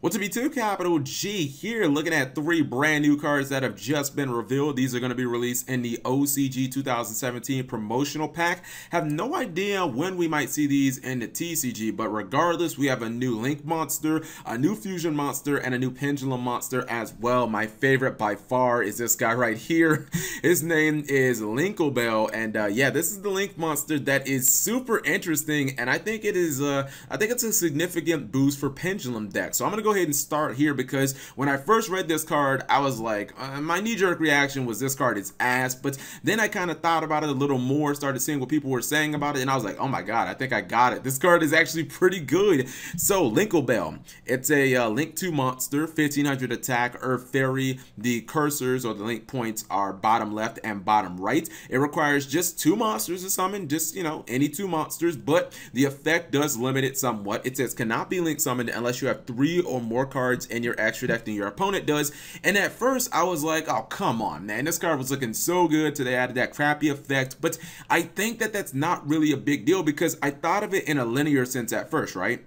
What's up, YouTube? Capital G here, looking at three brand new cards that have just been revealed. These are going to be released in the OCG 2017 promotional pack. Have no idea when we might see these in the TCG, but regardless, we have a new Link monster, a new Fusion monster, and a new Pendulum monster as well. My favorite by far is this guy right here. His name is Linklebell, and yeah, this is the Link monster that is super interesting, and I think it's a significant boost for Pendulum decks. So I'm gonna go ahead and start here because when I first read this card, I was like, my knee-jerk reaction was this card is ass, but then I kind of thought about it a little more, started seeing what people were saying about it, and I was like, oh my god, I think I got it. This card is actually pretty good. So Linklebell, it's a Link 2 monster, 1500 attack, Earth Fairy. The cursors or the link points are bottom left and bottom right. It requires just 2 monsters to summon, just, you know, any 2 monsters, but the effect does limit it somewhat. It says cannot be link summoned unless you have 3 or more cards in your extra deck than your opponent does. And at first I was like, oh come on man, this card was looking so good till they added that crappy effect. But I think that that's not really a big deal because I thought of it in a linear sense at first, right?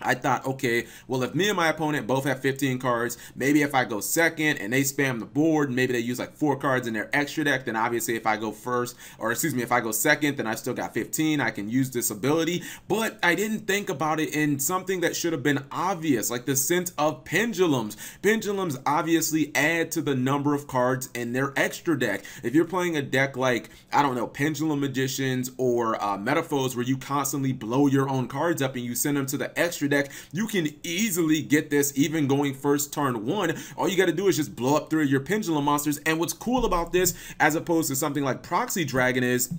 I thought, okay, well, if me and my opponent both have 15 cards, maybe if I go second and they spam the board, maybe they use like 4 cards in their extra deck, then obviously if I go first, or excuse me, if I go second, then I still got 15, I can use this ability. But I didn't think about it in something that should have been obvious, like the sense of pendulums. Pendulums obviously add to the number of cards in their extra deck. If you're playing a deck like, I don't know, Pendulum Magicians or Metaphors, where you constantly blow your own cards up and you send them to the extra deck, you can easily get this even going first turn 1. All you got to do is just blow up 3 of your Pendulum monsters. And what's cool about this, as opposed to something like Proxy Dragon, is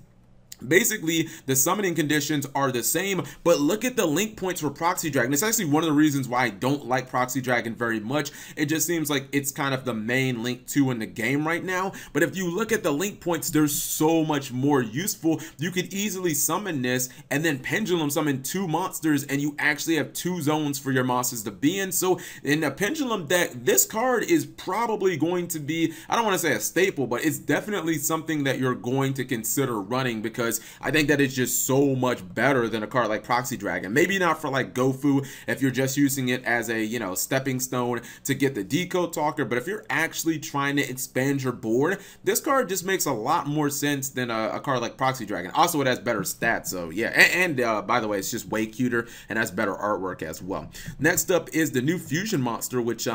basically the summoning conditions are the same, but look at the link points for Proxy Dragon. It's actually one of the reasons why I don't like Proxy Dragon very much. It just seems like it's kind of the main Link 2 in the game right now. But if you look at the link points, they're so much more useful. You could easily summon this and then Pendulum summon 2 monsters, and you actually have 2 zones for your monsters to be in. So in a Pendulum deck, this card is probably going to be, I don't want to say a staple, but it's definitely something that you're going to consider running, because I think that it's just so much better than a card like Proxy Dragon. Maybe not for like Gofu if you're just using it as a, you know, stepping stone to get the decode talker, but if you're actually trying to expand your board, this card just makes a lot more sense than a card like Proxy Dragon. Also, it has better stats, so yeah, and by the way, it's just way cuter and has better artwork as well. Next up is the new Fusion monster, which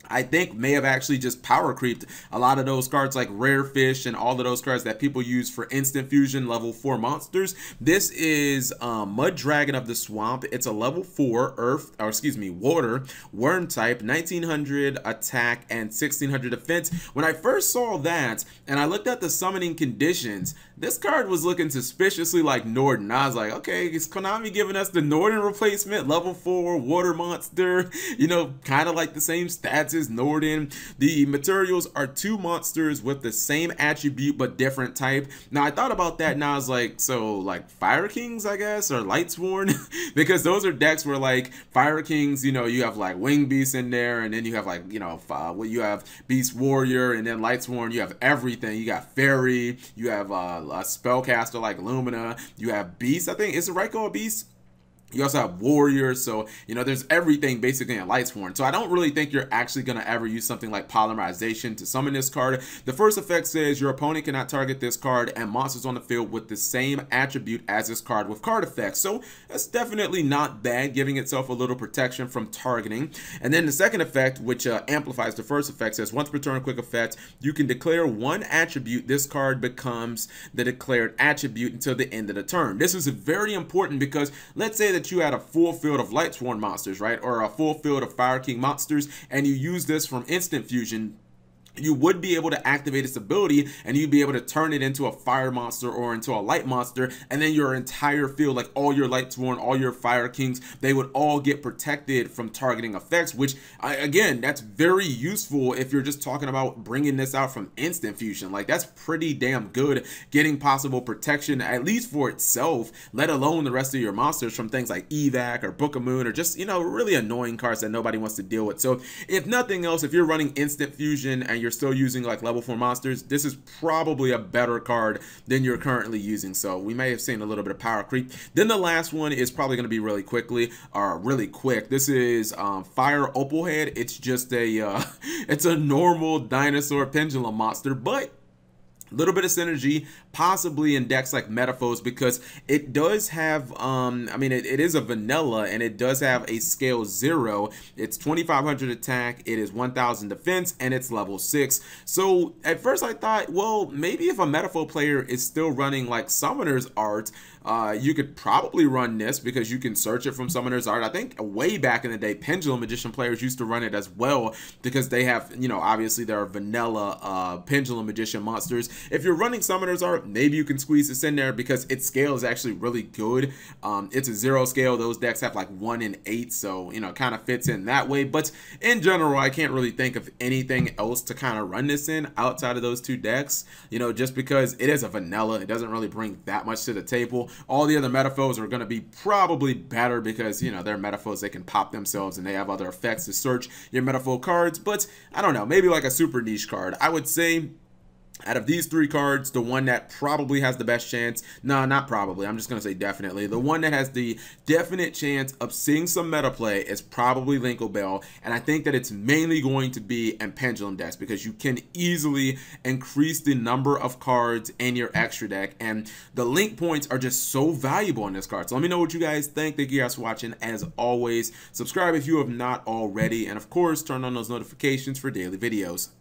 I think may have actually just power creeped a lot of those cards like Rare Fish and all of those cards that people use for instant fusion level 4 monsters. This is Mud Dragon of the Swamp. It's a level 4 earth, or excuse me, water worm type, 1900 attack and 1600 defense. When I first saw that and I looked at the summoning conditions, this card was looking suspiciously like Norden. I was like, okay, is Konami giving us the Norden replacement, level 4 water monster, you know, kind of like the same stats as Norden. The materials are 2 monsters with the same attribute but different type. Now I thought about that and I was like, so like Fire Kings, I guess, or Lightsworn, because those are decks where like Fire Kings, you know, you have like Wing Beast in there, and then you have like, you know, you have Beast Warrior, and then Lightsworn, you have everything. You got Fairy, you have a spellcaster like Lumina, you have Beast. I think, is it right, called Beast? You also have Warriors, so, you know, there's everything basically in Lightsworn. So I don't really think you're actually going to ever use something like Polymerization to summon this card. The first effect says your opponent cannot target this card and monsters on the field with the same attribute as this card with card effects. So that's definitely not bad, giving itself a little protection from targeting. And then the second effect, which amplifies the first effect, says once per turn quick effect, you can declare 1 attribute. This card becomes the declared attribute until the end of the turn. This is very important because let's say that you had a full field of Lightsworn monsters, right, or a full field of Fire King monsters, and you use this from instant fusion. You would be able to activate its ability and you'd be able to turn it into a fire monster or into a light monster, and then your entire field, like all your Lightsworn, all your Fire Kings, they would all get protected from targeting effects, which again, that's very useful if you're just talking about bringing this out from instant fusion. Like, that's pretty damn good, getting possible protection at least for itself, let alone the rest of your monsters from things like Evac or Book of Moon, or just, you know, really annoying cards that nobody wants to deal with. So if nothing else, if you're running instant fusion and you're still using like level 4 monsters, this is probably a better card than you're currently using. So we may have seen a little bit of power creep. Then the last one is probably going to be really quick. This is Fire Opal Head. It's just a it's a normal dinosaur pendulum monster, but a little bit of synergy possibly in decks like Metaphos, because it does have I mean, it is a vanilla and it does have a scale 0. It's 2500 attack, it is 1000 defense, and it's level 6. So at first I thought, well, maybe if a Metaphor player is still running like Summoner's Art, you could probably run this because you can search it from Summoner's Art. I think way back in the day, Pendulum Edition players used to run it as well because they have, you know, obviously there are vanilla Pendulum Edition monsters. If you're running Summoner's Art, maybe you can squeeze this in there because its scale is actually really good. It's a 0 scale. Those decks have like 1 and 8, so, you know, it kind of fits in that way. But in general, I can't really think of anything else to kind of run this in outside of those two decks, you know, just because it is a vanilla. It doesn't really bring that much to the table. All the other Metaphors are going to be probably better because, you know, they're Metaphors. They can pop themselves and they have other effects to search your Metaphor cards. But I don't know, maybe like a super niche card. I would say out of these 3 cards, the one that probably has the best chance, no, not probably, I'm just going to say definitely, the one that has the definite chance of seeing some meta play is probably Linklebell, and I think that it's mainly going to be in Pendulum decks because you can easily increase the number of cards in your extra deck, and the link points are just so valuable in this card. So let me know what you guys think. Thank you guys for watching. As always, subscribe if you have not already, and of course, turn on those notifications for daily videos.